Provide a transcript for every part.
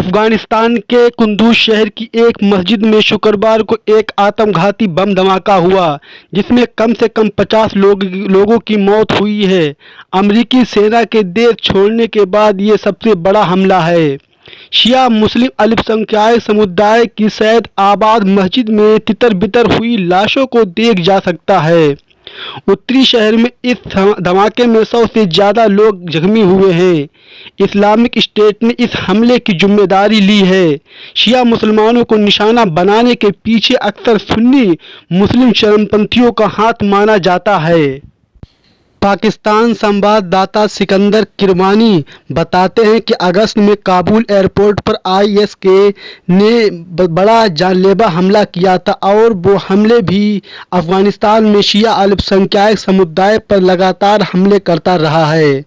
अफगानिस्तान के कुंदूज शहर की एक मस्जिद में शुक्रवार को एक आत्मघाती बम धमाका हुआ जिसमें कम से कम 50 लोगों की मौत हुई है। अमेरिकी सेना के देश छोड़ने के बाद ये सबसे बड़ा हमला है। शिया मुस्लिम अल्पसंख्यक समुदाय की सैयद आबाद मस्जिद में तितर-बितर हुई लाशों को देख जा सकता है। उत्तरी शहर में इस धमाके में 100 से ज़्यादा लोग जख्मी हुए हैं। इस्लामिक स्टेट ने इस हमले की जिम्मेदारी ली है। शिया मुसलमानों को निशाना बनाने के पीछे अक्सर सुन्नी मुस्लिम चरमपंथियों का हाथ माना जाता है। पाकिस्तान संवाददाता सिकंदर किरमानी बताते हैं कि अगस्त में काबुल एयरपोर्ट पर आईएस ने बड़ा जानलेवा हमला किया था और वो हमले भी अफगानिस्तान में शिया अल्पसंख्यक समुदाय पर लगातार हमले करता रहा है।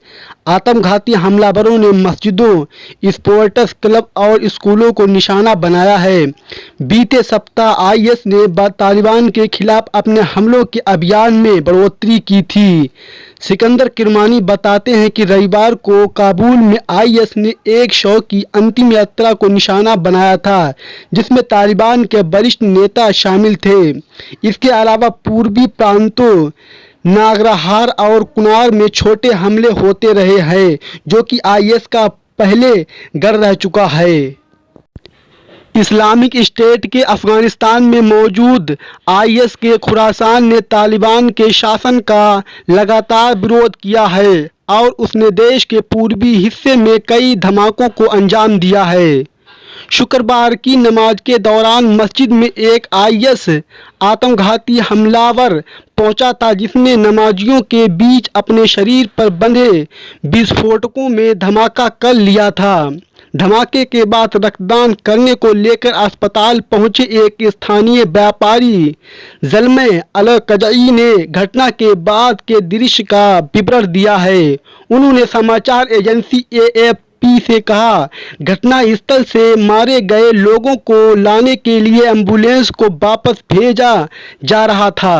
आत्मघाती हमलावरों ने मस्जिदों, स्पोर्ट्स क्लब और स्कूलों को निशाना बनाया है। बीते सप्ताह आईएस ने तालिबान के खिलाफ अपने हमलों के अभियान में बढ़ोतरी की थी। सिकंदर किरमानी बताते हैं कि रविवार को काबुल में आईएस ने एक शव की अंतिम यात्रा को निशाना बनाया था जिसमें तालिबान के वरिष्ठ नेता शामिल थे। इसके अलावा पूर्वी प्रांतों नागरहार और कुनार में छोटे हमले होते रहे हैं जो कि आईएस का पहले गढ़ रह चुका है। इस्लामिक स्टेट के अफगानिस्तान में मौजूद आईएस के खुरासान ने तालिबान के शासन का लगातार विरोध किया है और उसने देश के पूर्वी हिस्से में कई धमाकों को अंजाम दिया है। शुक्रवार की नमाज के दौरान मस्जिद में एक आईएस आत्मघाती हमलावर पहुंचा था जिसने नमाजियों के बीच अपने शरीर पर बंधे विस्फोटकों में धमाका कर लिया था। धमाके के बाद रक्तदान करने को लेकर अस्पताल पहुंचे एक स्थानीय व्यापारी ज़ल्मे अल-कज़ई ने घटना के बाद के दृश्य का विवरण दिया है। उन्होंने समाचार एजेंसी एएफपी से कहा, घटना स्थल से मारे गए लोगों को लाने के लिए एम्बुलेंस को वापस भेजा जा रहा था।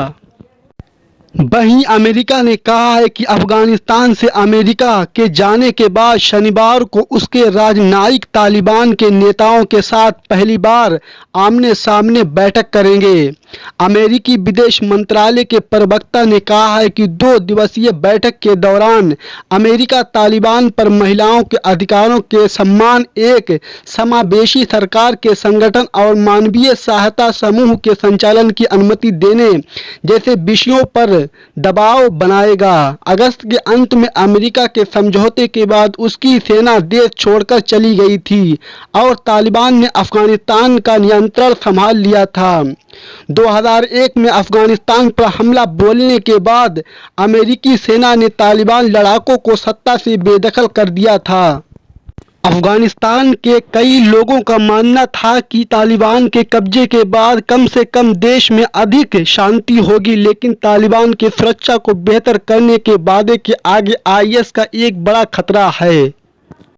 वहीं अमेरिका ने कहा है कि अफगानिस्तान से अमेरिका के जाने के बाद शनिवार को उसके राजनयिक तालिबान के नेताओं के साथ पहली बार आमने सामने बैठक करेंगे। अमेरिकी विदेश मंत्रालय के प्रवक्ता ने कहा है कि 2 दिवसीय बैठक के दौरान अमेरिका तालिबान पर महिलाओं के अधिकारों के सम्मान, एक समावेशी सरकार के संगठन और मानवीय सहायता समूह के संचालन की अनुमति देने जैसे विषयों पर दबाव बनाएगा। अगस्त के अंत में अमेरिका के समझौते के बाद उसकी सेना देश छोड़कर चली गई थी और तालिबान ने अफगानिस्तान का नियंत्रण संभाल लिया था। 2001 में अफगानिस्तान पर हमला बोलने के बाद अमेरिकी सेना ने तालिबान लड़ाकों को सत्ता से बेदखल कर दिया था। अफगानिस्तान के कई लोगों का मानना था कि तालिबान के कब्जे के बाद कम से कम देश में अधिक शांति होगी, लेकिन तालिबान की सुरक्षा को बेहतर करने के वादे के आगे आईएस का एक बड़ा खतरा है।